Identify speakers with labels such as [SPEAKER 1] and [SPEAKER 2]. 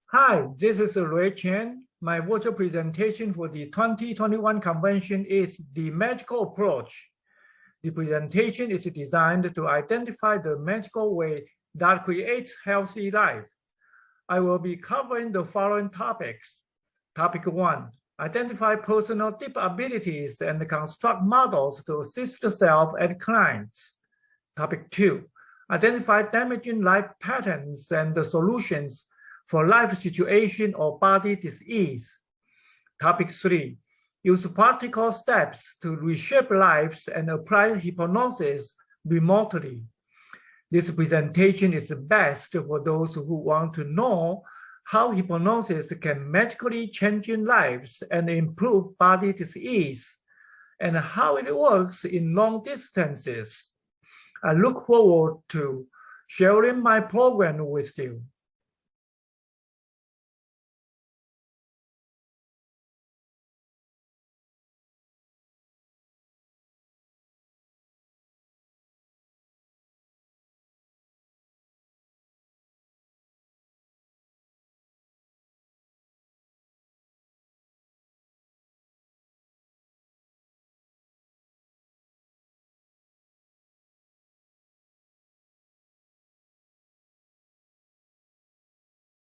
[SPEAKER 1] Hi, this is Chen. My virtual presentation for the 2021 convention is the magical approach. The presentation is designed to identify the magical way that creates healthy life. I will be covering the following topics. Topic 1, identify personal deep abilities and construct models to assist the self and clients. Topic 2, identify damaging life patterns and the solutions for life situation or body disease. Topic 3, use practical steps to reshape lives and apply hypnosis remotely. This presentation is best for those who want to know how hypnosis can magically change lives and improve body disease, and how it works in long distances. I look forward to sharing my program with you.